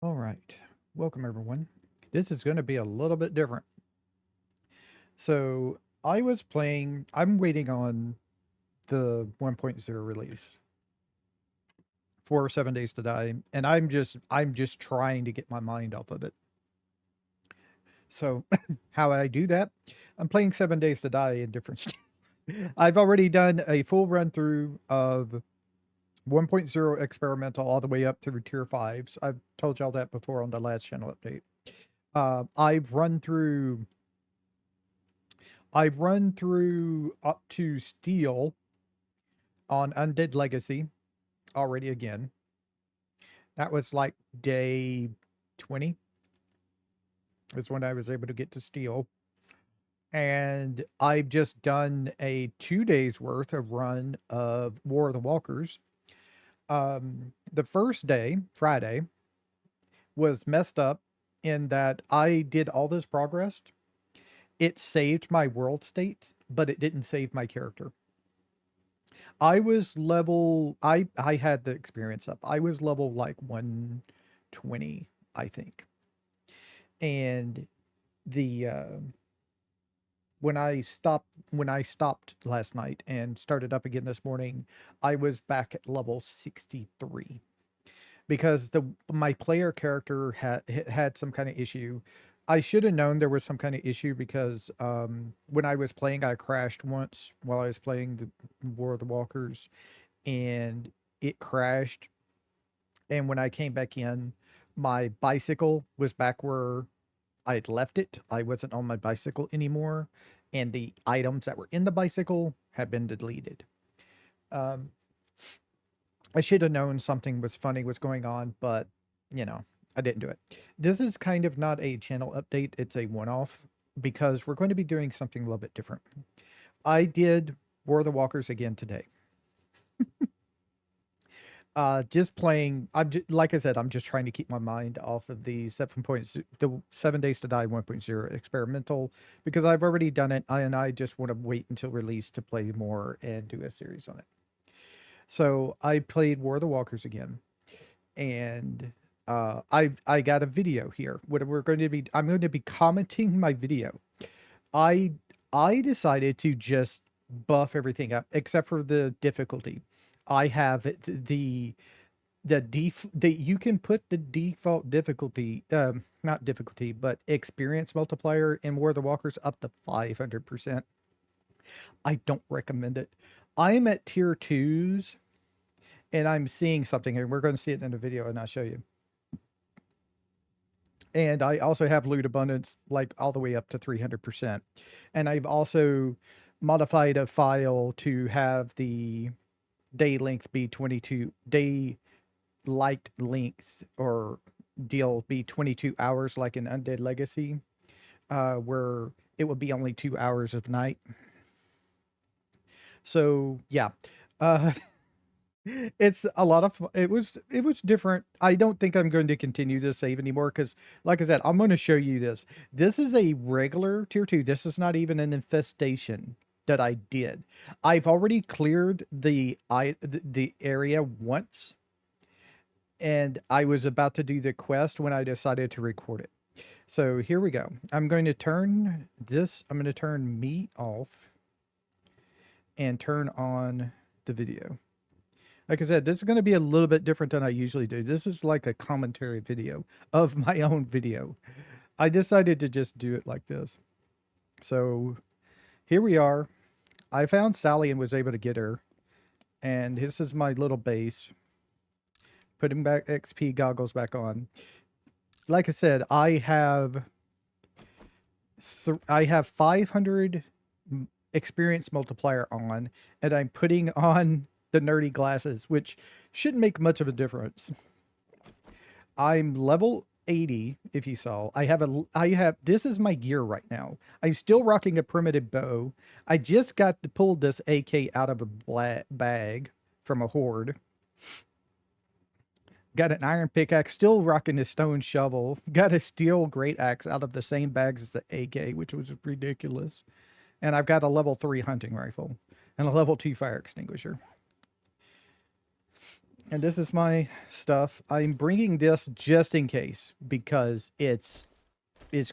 All right. Welcome, everyone. This is going to be a little bit different. So, I'm waiting on the 1.0 release for 7 Days to Die, and I'm just trying to get my mind off of it. So, how I do that? I'm playing 7 Days to Die in different stages. I've already done a full run through of 1.0 experimental all the way up through tier 5s. I've told y'all that before on the last channel update. I've run through up to Steel on Undead Legacy already again. That was like day 20 is when I was able to get to Steel. And I've just done a 2 days worth of run of War of the Walkers. The first day, Friday, was messed up in that I did all this progress. It saved my world state, but it didn't save my character. I had the experience up. I was level like 120, I think. And the when I stopped last night and started up again this morning, I was back at level 63 because the my player character had some kind of issue. I should have known there was some kind of issue because when I was playing, I crashed once while I was playing the War of the Walkers, and it crashed. And when I came back in, my bicycle was back where I had left it. I wasn't on my bicycle anymore, and the items that were in the bicycle had been deleted. Um, I should have known something was funny was going on, but you know, I didn't do it. This is kind of not a channel update, it's a one-off because we're going to be doing something a little bit different. I did War of the Walkers again today. Just playing. Like I said, I'm just trying to keep my mind off of the 7 Days to Die 1.0 experimental because I've already done it, and I just want to wait until release to play more and do a series on it. So I played War of the Walkers again, and I got a video here. I'm going to be commenting my video. I I decided to just buff everything up except for the difficulty. I have the you can put the default difficulty, not difficulty, but experience multiplier in War of the Walkers up to 500%. I don't recommend it. I'm at tier 2s and I'm seeing something here. We're going to see it in the video and I'll show you. And I also have loot abundance like all the way up to 300%. And I've also modified a file to have the day length be 22 day light length or deal be 22 hours like in Undead Legacy, where it would be only 2 hours of night. So yeah, uh, it's a lot of it was different. I don't think I'm going to continue this save anymore because, like I said, I'm going to show you this. This is a regular tier 2. This is not even an infestation that I did. I've already cleared the area once, and I was about to do the quest when I decided to record it. So here we go. I'm going to turn me off and turn on the video. Like I said, this is going to be a little bit different than I usually do. This is like a commentary video of my own video. I decided to just do it like this. So here we are. I found Sally and was able to get her. And this is my little base. Putting back XP goggles back on. Like I said, I have 500 experience multiplier on, and I'm putting on the nerdy glasses, which shouldn't make much of a difference. I'm level 80, if you saw. This is my gear right now. I'm still rocking a primitive bow. I just got to pull this AK out of a bag from a horde. Got an iron pickaxe, still rocking a stone shovel. Got a steel great axe out of the same bags as the AK, which was ridiculous. And I've got a level 3 hunting rifle and a level 2 fire extinguisher. And this is my stuff. I'm bringing this just in case because it's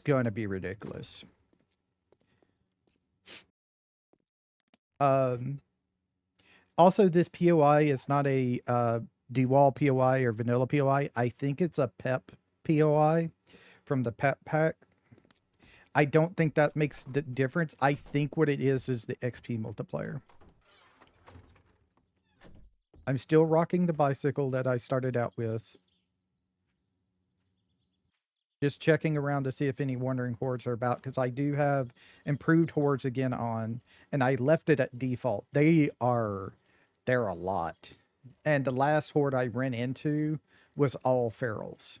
going to be ridiculous. Um, Also, this POI is not a DeWall POI or vanilla POI. I think it's a PEP POI from the PEP pack. I don't think that makes the difference. I think what it is the XP multiplier. I'm still rocking the bicycle that I started out with. Just checking around to see if any wandering hordes are about, because I do have improved hordes again on, and I left it at default. They're a lot. And the last horde I ran into was all ferals.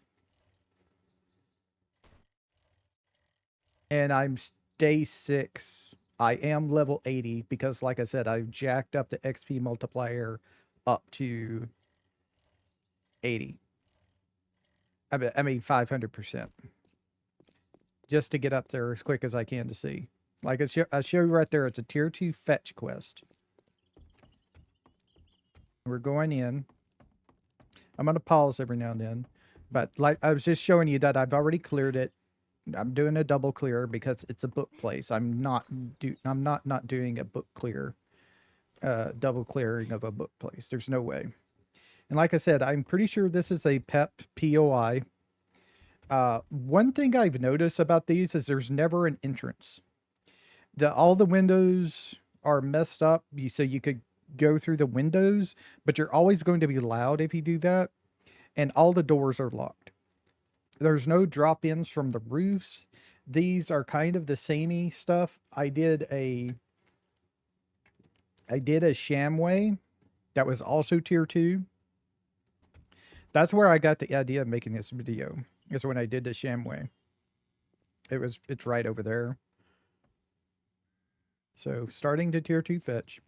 And I'm day 6. I am level 80 because, like I said, I've jacked up the XP multiplier up to 80. I mean 500%. Just to get up there as quick as I can to see. Like I show you right there, it's a tier 2 fetch quest. We're going in. I'm going to pause every now and then. But like I was just showing you that I've already cleared it. I'm doing a double clear because it's a book place. I'm not doing a book clear, double clearing of a book place. There's no way. And like I said, I'm pretty sure this is a PEP POI. One thing I've noticed about these is there's never an entrance. All the windows are messed up, so you could go through the windows, but you're always going to be loud if you do that. And all the doors are locked. There's no drop-ins from the roofs. These are kind of the samey stuff. I did a Shamway that was also tier 2. That's where I got the idea of making this video. Is when I did the Shamway. It's right over there. So starting to tier 2 fetch.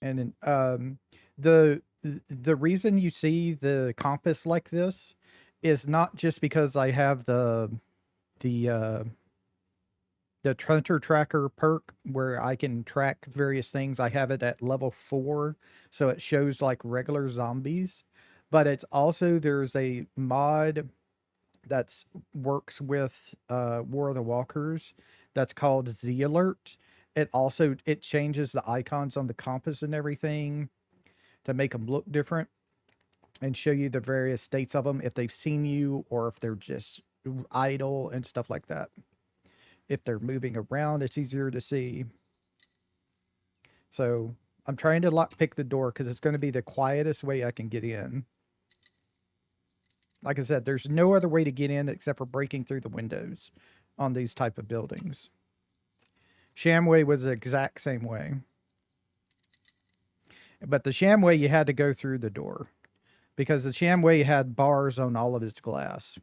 And then the reason you see the compass like this is not just because I have the Hunter Tracker perk where I can track various things. I have it at level 4, so it shows like regular zombies. But it's also, there's a mod that's works with War of the Walkers that's called Z Alert. It changes the icons on the compass and everything to make them look different and show you the various states of them, if they've seen you or if they're just idle and stuff like that. If they're moving around, it's easier to see. So I'm trying to lockpick the door because it's going to be the quietest way I can get in. Like I said, there's no other way to get in except for breaking through the windows on these type of buildings. Shamway was the exact same way. But the Shamway, you had to go through the door because the Shamway had bars on all of its glass.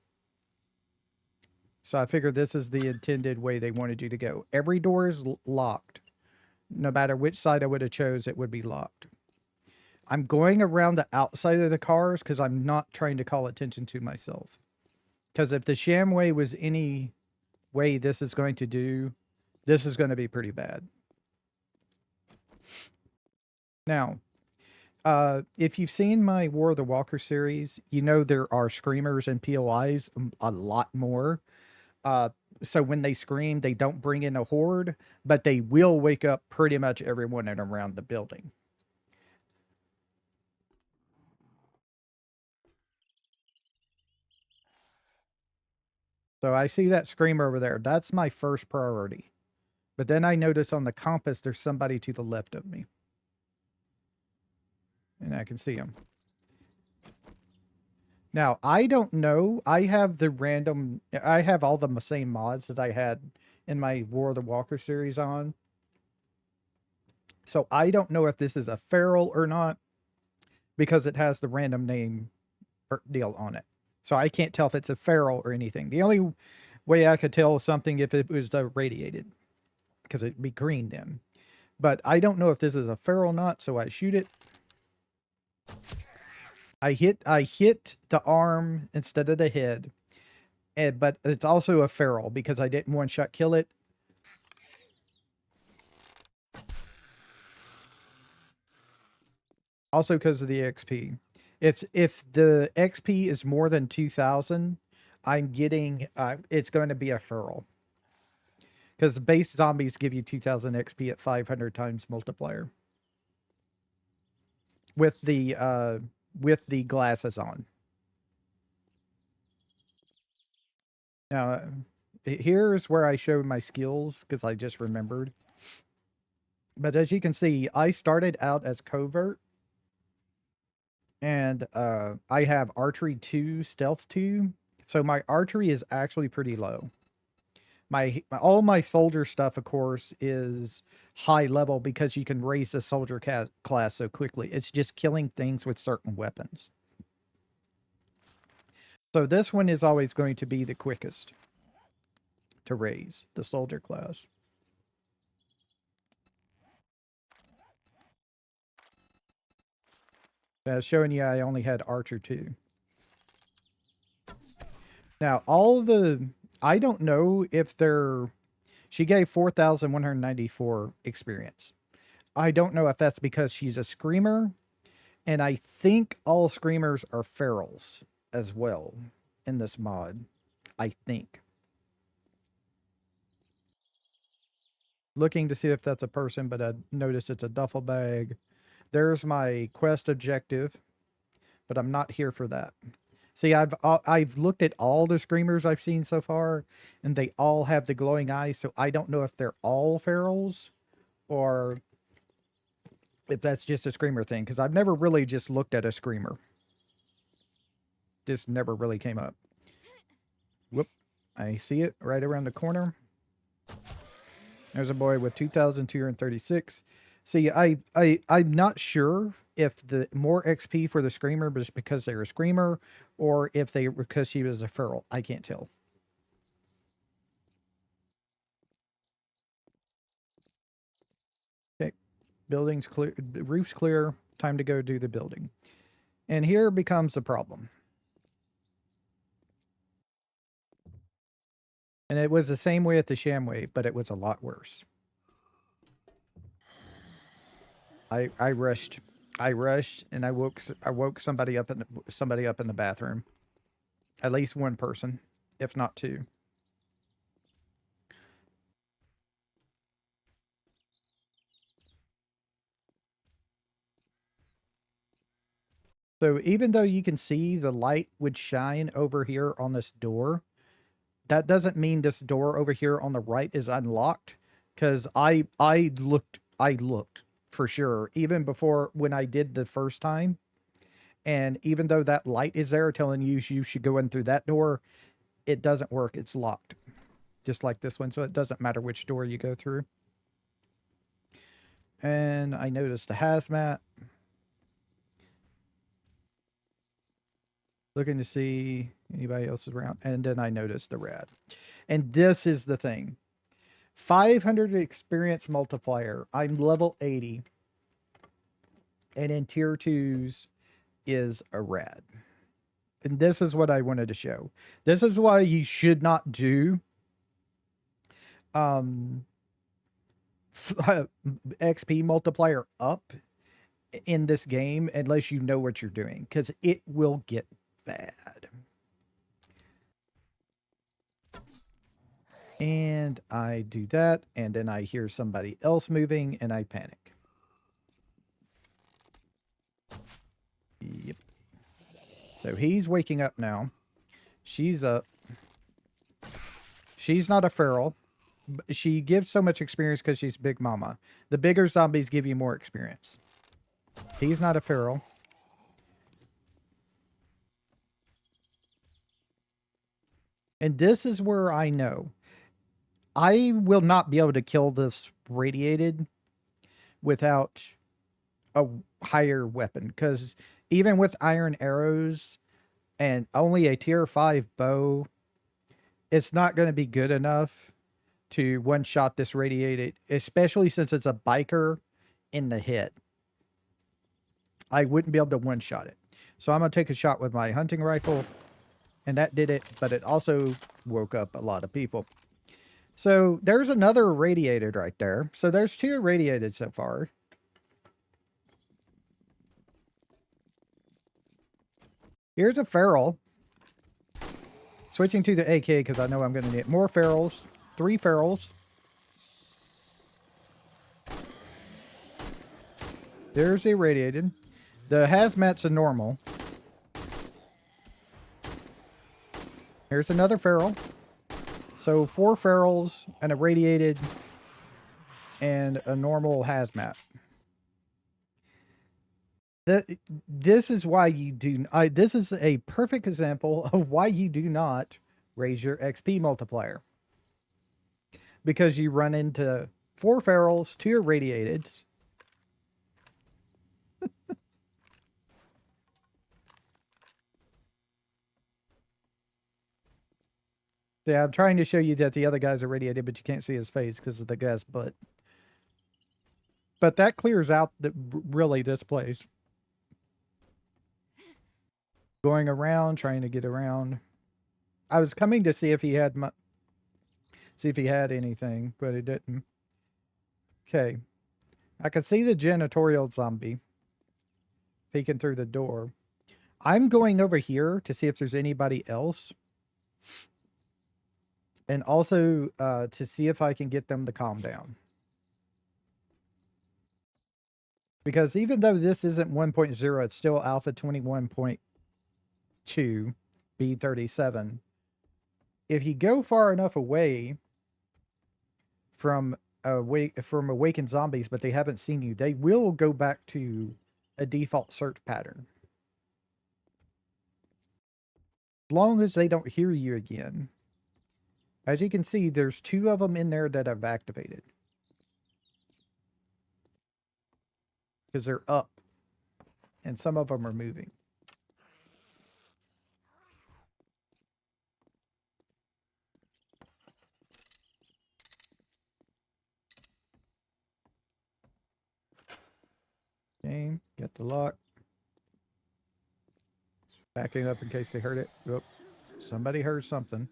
So I figured this is the intended way they wanted you to go. Every door is locked. No matter which side I would have chose, it would be locked. I'm going around the outside of the cars because I'm not trying to call attention to myself. Because if the Shamway was any way this is going to do, this is going to be pretty bad. Now, if you've seen my War of the Walker series, you know there are screamers and POIs a lot more. So when they scream, they don't bring in a horde, but they will wake up pretty much everyone in around the building. So I see that screamer over there. That's my first priority. But then I notice on the compass, there's somebody to the left of me. And I can see him. Now, I don't know. I have all the same mods that I had in my War of the Walker series on. So I don't know if this is a feral or not because it has the random name deal on it. So I can't tell if it's a feral or anything. The only way I could tell something if it was radiated, because it'd be green then. But I don't know if this is a feral or not, so I shoot it. I hit the arm instead of the head. But it's also a feral because I didn't one-shot kill it. Also because of the XP. If the XP is more than 2,000, I'm getting it's going to be a feral. Because the base zombies give you 2,000 XP at 500 times multiplier with the glasses on. Now, here's where I show my skills because I just remembered. But as you can see, I started out as covert, and I have archery 2, stealth 2. So my archery is actually pretty low. All my soldier stuff, of course, is high level because you can raise the soldier class so quickly. It's just killing things with certain weapons. So this one is always going to be the quickest to raise the soldier class. Showing you I only had archer 2. Now I don't know if they're, she gave 4,194 experience. I don't know if that's because she's a screamer, and I think all screamers are ferals as well in this mod. I think. Looking to see if that's a person, but I noticed it's a duffel bag. There's my quest objective, but I'm not here for that. See, I've looked at all the screamers I've seen so far, and they all have the glowing eyes, so I don't know if they're all ferals or if that's just a screamer thing, because I've never really just looked at a screamer. This never really came up. Whoop. I see it right around the corner. There's a boy with 2,236. See, I'm not sure if the more XP for the screamer was because they were a screamer or if they were because she was a feral. I can't tell. Okay, building's clear, roof's clear. Time to go do the building. And here becomes the problem. And it was the same way at the Shamway, but it was a lot worse. I rushed. I rushed and I woke somebody up in the bathroom. At least one person, if not two. So even though you can see the light would shine over here on this door, that doesn't mean this door over here on the right is unlocked. Because I looked for sure even before when I did the first time, and even though that light is there telling you should go in through that door, it doesn't work. It's locked, just like this one. So it doesn't matter which door you go through. And I noticed a hazmat. Looking to see anybody else is around. And then I noticed the rad. And this is the thing. 500 experience multiplier. I'm level 80. And in tier 2s is a rad. And this is what I wanted to show. This is why you should not do XP multiplier up in this game unless you know what you're doing, because it will get bad. And I do that, and then I hear somebody else moving, and I panic. Yep. So he's waking up now. She's up. She's not a feral. She gives so much experience because she's Big Mama. The bigger zombies give you more experience. He's not a feral. And this is where I know I will not be able to kill this radiated without a higher weapon, because even with iron arrows and only a tier 5 bow, it's not going to be good enough to one-shot this radiated, especially since it's a biker in the head. I wouldn't be able to one-shot it. So I'm going to take a shot with my hunting rifle, and that did it, but it also woke up a lot of people. So there's another radiated right there. So there's 2 radiated so far. Here's a feral. Switching to the AK because I know I'm going to need more ferals. 3 ferals. There's irradiated. The hazmat's a normal. Here's another feral. So 4 ferals, an irradiated, and a normal hazmat. This is why you do. This is a perfect example of why you do not raise your XP multiplier. Because you run into 4 ferals, 2 irradiated. Yeah, I'm trying to show you that the other guy's irradiated, but you can't see his face because of the gas butt. But that clears out really this place. Going around, trying to get around. I was coming to see if he had anything, but he didn't. Okay. I can see the janitorial zombie peeking through the door. I'm going over here to see if there's anybody else. And also to see if I can get them to calm down. Because even though this isn't 1.0, it's still Alpha 21.2 B37. If you go far enough away from awakened zombies, but they haven't seen you, they will go back to a default search pattern. As long as they don't hear you again. As you can see, there's 2 of them in there that I've activated. Because they're up. And some of them are moving. Okay, get the lock. Backing up in case they heard it. Oh, somebody heard something.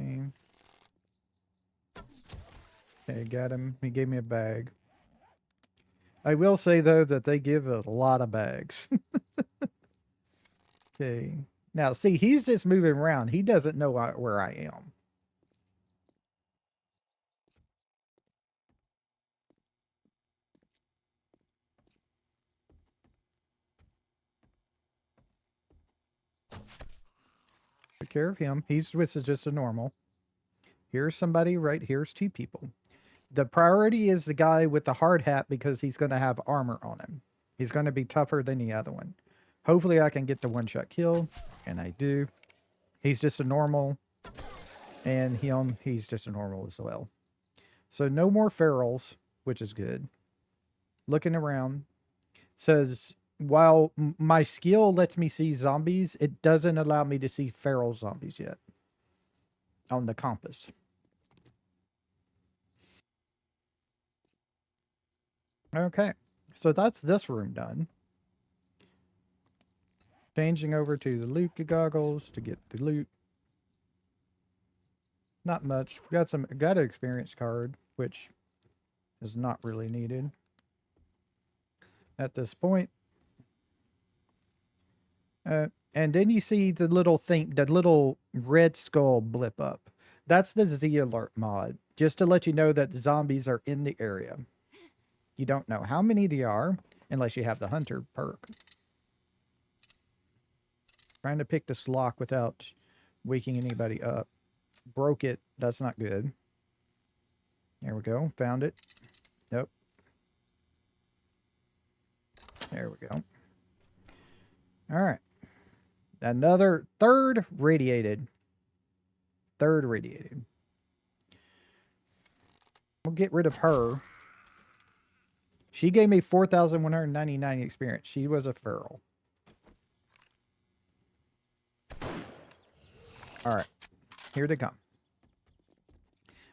Okay. Okay, got him. He gave me a bag. I will say, though, that they give a lot of bags. Okay. Now, see, he's just moving around. He doesn't know where I am. Take care of him. This is just a normal. Here's somebody right here's 2 people. The priority is the guy with the hard hat because he's going to have armor on him. He's going to be tougher than the other one. Hopefully I can get the 1-shot kill, and I do. He's just a normal, and he's just a normal as well. So no more ferals, which is good. Looking around. Says, while my skill lets me see zombies, it doesn't allow me to see feral zombies yet on the compass. Okay, so that's this room done. Changing over to the loot goggles to get the loot. Not much. Got an experience card, which is not really needed at this point. And then you see the little red skull blip up. That's the Z alert mod, just to let you know that zombies are in the area. You don't know how many there are unless you have the hunter perk. Trying to pick this lock without waking anybody up. Broke it. That's not good. There we go. Found it. Nope. There we go. All right. Another third radiated. We'll get rid of her. She gave me 4,199 experience. She was a feral. All right. Here they come.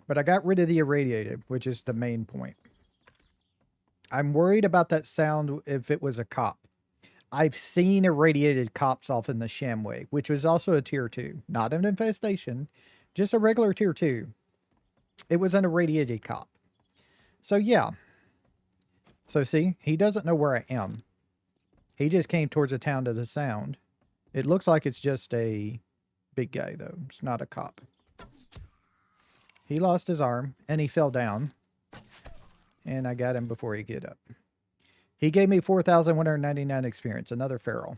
But I got rid of the irradiated, which is the main point. I'm worried about that sound if it was a cop. I've seen irradiated cops off in the Shamway, which was also a tier 2. Not an infestation, just a regular tier 2. It was an irradiated cop. So yeah. So see, he doesn't know where I am. He just came towards the town to the sound. It looks like it's just a big guy, though. It's not a cop. He lost his arm, and he fell down. And I got him before he get up. He gave me 4,199 experience. Another feral.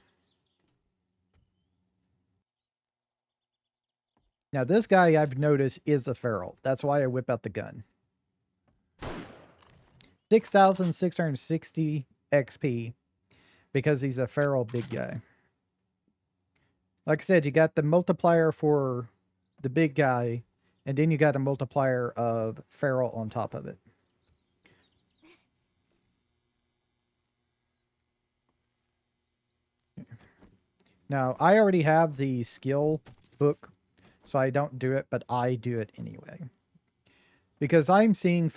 Now, this guy I've noticed is a feral. That's why I whip out the gun. 6,660 XP because he's a feral big guy. Like I said, you got the multiplier for the big guy, and then you got a multiplier of feral on top of it. Now, I already have the skill book, so I don't do it, but I do it anyway. Because I'm seeing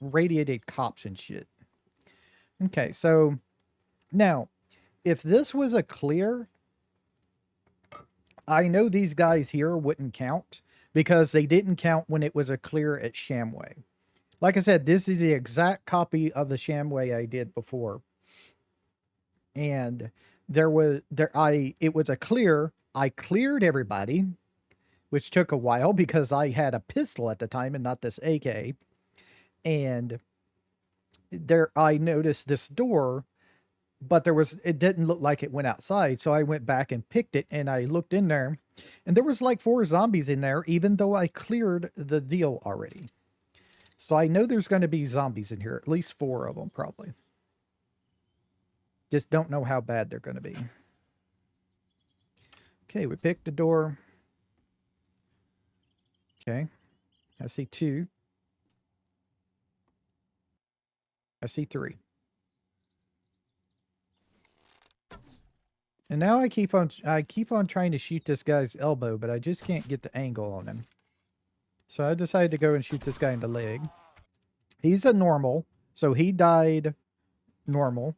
radiated cops and shit. Okay, so now, if this was a clear, I know these guys here wouldn't count because they didn't count when it was a clear at Shamway. Like I said, this is the exact copy of the Shamway I did before. And it was a clear. I cleared everybody, which took a while because I had a pistol at the time and not this AK. And I noticed this door, but it didn't look like it went outside. So I went back and picked it and I looked in there and there was like 4 zombies in there, even though I cleared the deal already. So I know there's going to be zombies in here, at least 4 of them probably. Just don't know how bad they're going to be. Okay, we picked the door. Okay. I see 2. I see 3. And now I keep on trying to shoot this guy's elbow, but I just can't get the angle on him. So I decided to go and shoot this guy in the leg. He's a normal, so he died normal.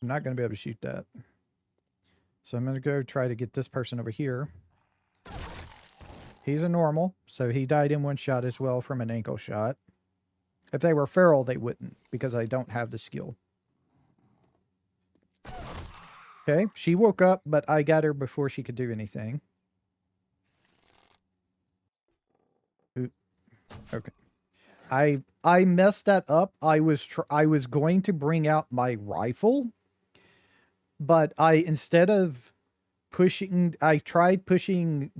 I'm not going to be able to shoot that. So I'm going to go try to get this person over here. He's a normal, so he died in 1 shot as well from an ankle shot. If they were feral, they wouldn't, because I don't have the skill. Okay, she woke up, but I got her before she could do anything. Oop. Okay. I messed that up. I was going to bring out my rifle, but instead of pushing, I tried pushing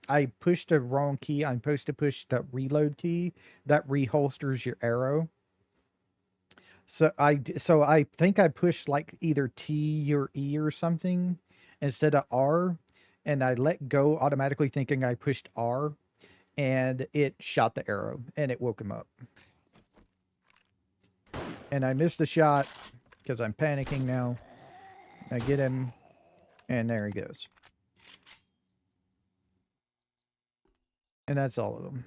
I pushed the wrong key. I'm supposed to push the reload key that reholsters your arrow. So I think I pushed like either T or E or something instead of R, and I let go automatically thinking I pushed R, and it shot the arrow and it woke him up. And I missed the shot because I'm panicking now. I get him, and there he goes. And that's all of them.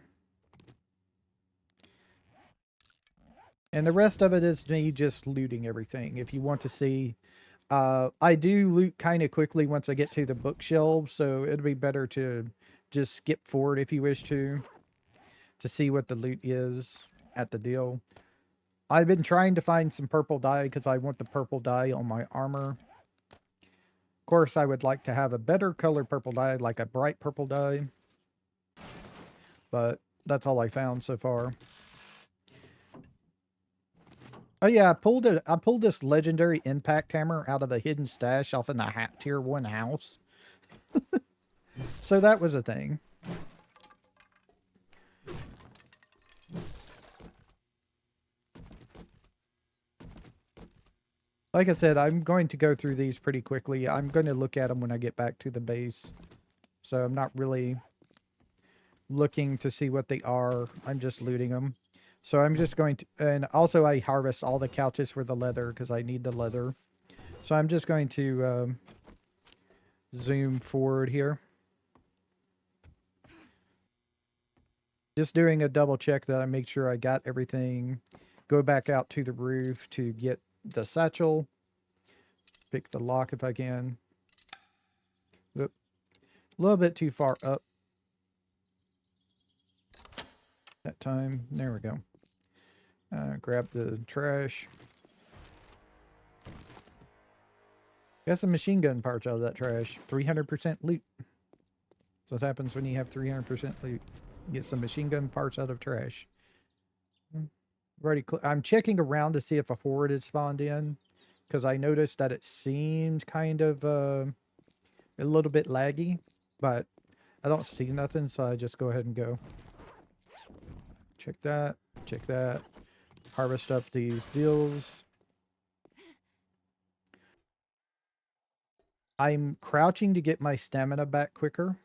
And the rest of it is me just looting everything. If you want to see, I do loot kind of quickly once I get to the bookshelves, so it'd be better to just skip forward if you wish to see what the loot is at the deal. I've been trying to find some purple dye because I want the purple dye on my armor. Of course, I would like to have a better colored purple dye, like a bright purple dye. But that's all I found so far. Oh yeah, I pulled this legendary impact hammer out of a hidden stash off in the tier 1 house. So that was a thing. Like I said, I'm going to go through these pretty quickly. I'm going to look at them when I get back to the base. So I'm not really looking to see what they are. I'm just looting them. So I'm just going to... And also I harvest all the couches for the leather because I need the leather. So I'm just going to zoom forward here. Just doing a double check that I make sure I got everything. Go back out to the roof to get the satchel. Pick the lock if I can. Whoop. A little bit too far up that time. There we go. Grab the trash. Got some machine gun parts out of that trash. 300% loot. So what happens when you have 300% loot. You get some machine gun parts out of trash. I'm checking around to see if a horde is spawned in, because I noticed that it seemed kind of a little bit laggy, but I don't see nothing, so I just go ahead and go. Check that. Check that. Harvest up these deals. I'm crouching to get my stamina back quicker,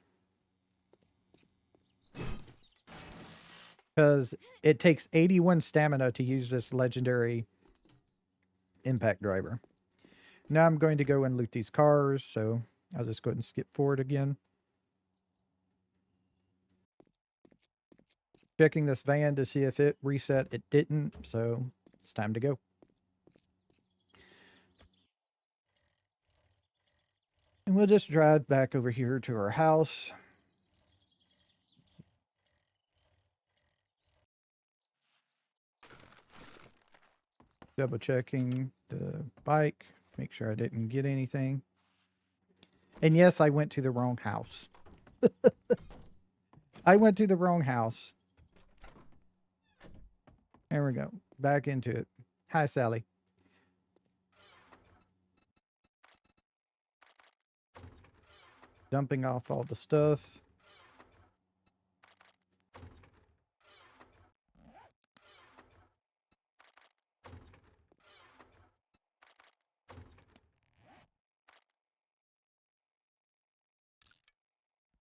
because it takes 81 stamina to use this legendary impact driver. Now I'm going to go and loot these cars, so I'll just go ahead and skip forward again. Checking this van to see if it reset. It didn't, so it's time to go. And we'll just drive back over here to our house. Double checking the bike. Make sure I didn't get anything. And yes, I went to the wrong house. I went to the wrong house. There we go. Back into it. Hi, Sally. Dumping off all the stuff.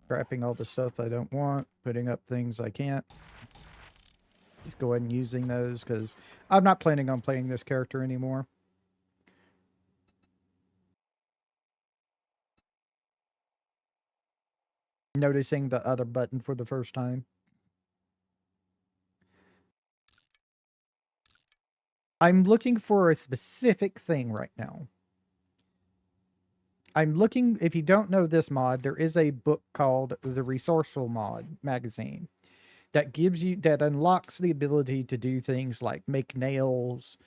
Scrapping all the stuff I don't want. Putting up things I can't. Just go ahead and using those, because I'm not planning on playing this character anymore. Noticing the other button for the first time. I'm looking for a specific thing right now. I'm looking, if you don't know this mod, there is a book called the Resourceful Mod magazine that that unlocks the ability to do things like make nails,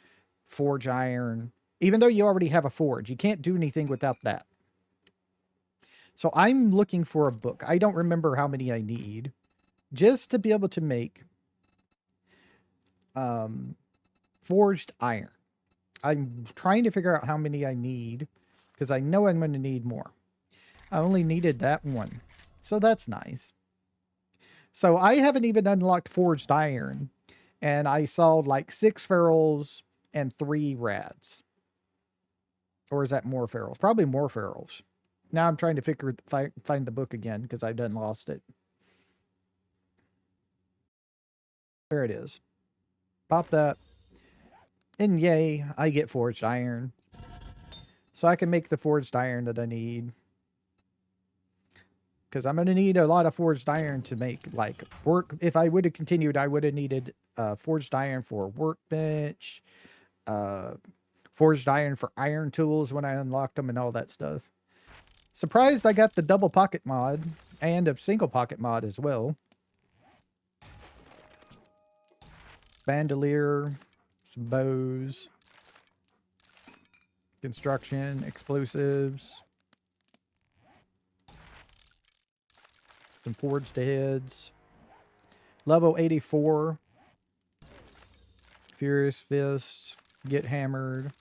forge iron. Even though you already have a forge, you can't do anything without that. So I'm looking for a book. I don't remember how many I need just to be able to make forged iron. I'm trying to figure out how many I need, because I know I'm going to need more. I only needed that one, so that's nice. So I haven't even unlocked forged iron, and I saw like 6 ferals and 3 rads. Or is that more ferals? Probably more ferals. Now I'm trying to find the book again, because I done lost it. There it is. Pop that. And yay, I get forged iron. So I can make the forged iron that I need. Because I'm going to need a lot of forged iron to make, like, work. If I would have continued, I would have needed forged iron for workbench, forged iron for iron tools when I unlocked them and all that stuff. Surprised I got the double pocket mod and a single pocket mod as well. Bandolier, some bows, construction, explosives, some forged heads. Level 84. Furious Fist, Get Hammered,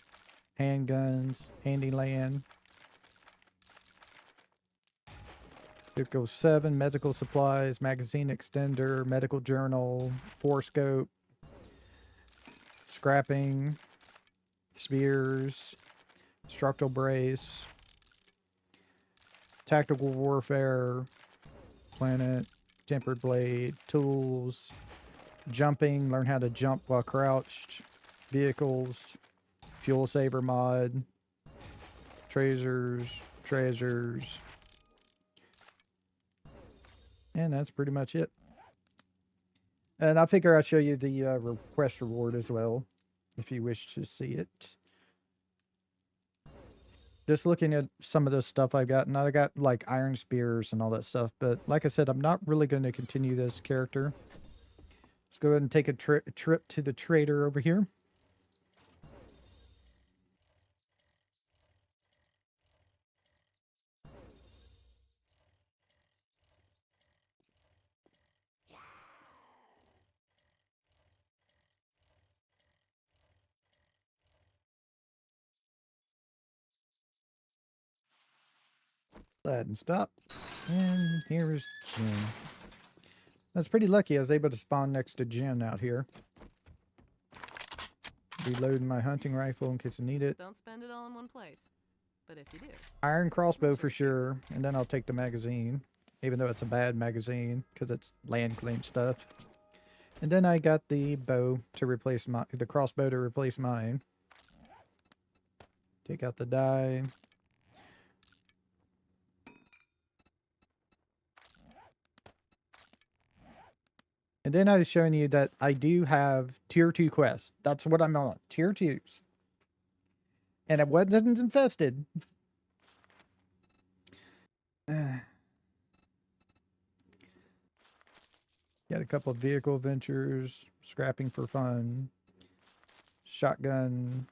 handguns, Handyland. 7, medical supplies, magazine extender, medical journal, forescope, scrapping, spears, structural brace, tactical warfare, planet, tempered blade, tools, jumping, learn how to jump while crouched, vehicles, fuel saver mod, treasures, and that's pretty much it. And I figure I'll show you the request reward as well, if you wish to see it. Just looking at some of the stuff I got, and I got like iron spears and all that stuff. But like I said, I'm not really going to continue this character. Let's go ahead and take a trip to the trader over here. Glad and stop. And here's Jen. That's pretty lucky I was able to spawn next to Jen out here. Reloading my hunting rifle in case I need it. Don't spend it all in one place. But if you do. Iron crossbow for sure. And then I'll take the magazine. Even though it's a bad magazine. Because it's land claim stuff. And then I got the bow to replace the crossbow to replace mine. Take out the die. And then I was showing you that I do have tier 2 quests. That's what I'm on. Tier 2s. And it wasn't infested. Got a couple of vehicle adventures. Scrapping for fun. Shotgun.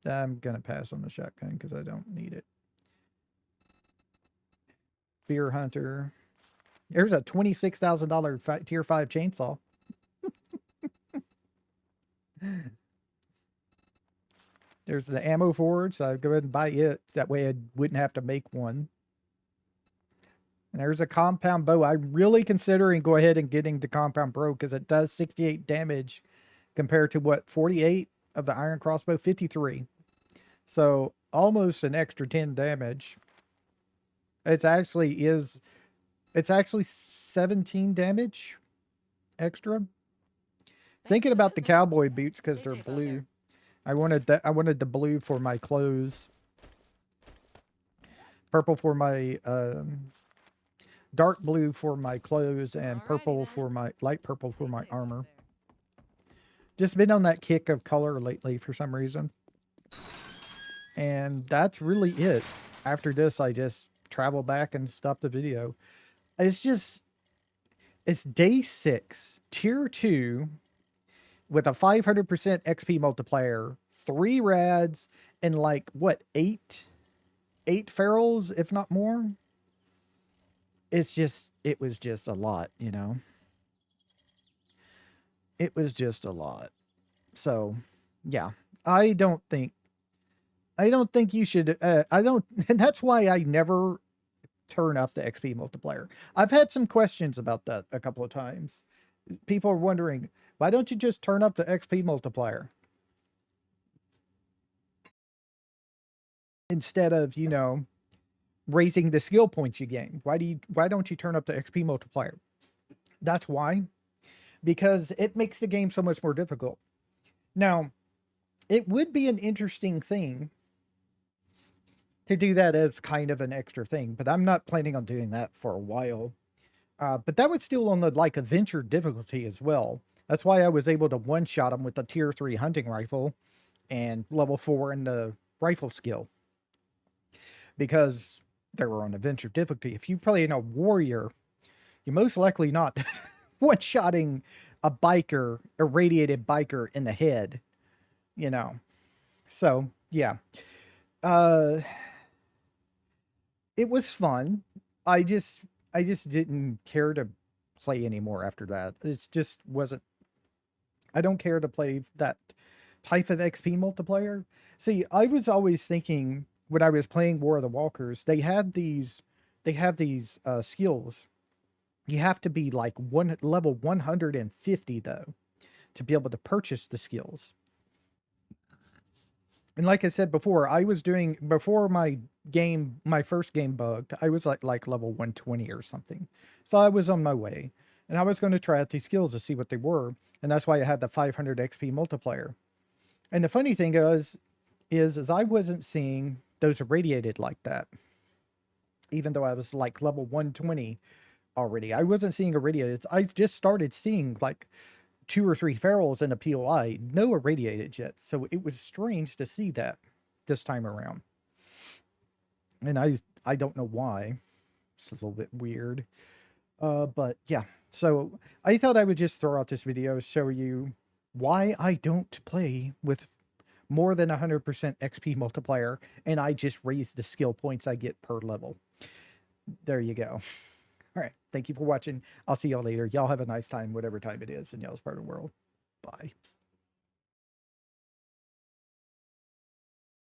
I'm going to pass on the shotgun because I don't need it. Spear hunter. There's a $26,000 tier 5 chainsaw. There's the ammo forge, so I'd go ahead and buy it. That way I wouldn't have to make one. And there's a compound bow. I'm really considering go ahead and getting the compound bow because it does 68 damage compared to what, 48 of the iron crossbow, 53. So almost an extra 10 damage. It's actually 17 damage extra. Thinking about the cowboy boots because they're blue. I wanted the blue for my clothes. Purple for my dark blue for my clothes and purple for my light purple for my armor. Just been on that kick of color lately for some reason. And that's really it. After this, I just travel back and stop the video. It's day 6, tier 2, with a 500% XP multiplier, 3 rads, and like, what, 8 ferals, if not more? It was just a lot, you know? It was just a lot. So, yeah, I don't think you should, and that's why I never turn up the XP multiplier. I've had some questions about that a couple of times. People are wondering, why don't you just turn up the XP multiplier? Instead of, you know, raising the skill points you gain. Why don't you turn up the XP multiplier? That's why. Because it makes the game so much more difficult. Now, it would be an interesting thing to do that as kind of an extra thing, but I'm not planning on doing that for a while. But that was still on the like adventure difficulty as well. That's why I was able to one-shot them with the tier 3 hunting rifle and level 4 in the rifle skill. Because they were on adventure difficulty. If you play in a warrior, you're most likely not one-shotting a biker, a radiated biker in the head, you know. So, yeah. It was fun. I just didn't care to play anymore after that. It just wasn't. I don't care to play that type of XP multiplier. See, I was always thinking when I was playing War of the Walkers, they have these skills. You have to be like level 150 though to be able to purchase the skills. And like I said before, I was doing before my first game bugged, I was like level 120 or something. So I was on my way. And I was going to try out these skills to see what they were. And that's why I had the 500 XP multiplier. And the funny thing is I wasn't seeing those irradiated like that. Even though I was like level 120 already. I wasn't seeing irradiated. I just started seeing like 2 or 3 ferals in a POI, no irradiated yet. So it was strange to see that this time around. and I don't know why. It's a little bit weird. But yeah, so I thought I would just throw out this video, show you why I don't play with more than 100% XP multiplier, and I just raise the skill points I get per level. There you go. All right. Thank you for watching. I'll see y'all later. Y'all have a nice time, whatever time it is in y'all's part of the world. Bye.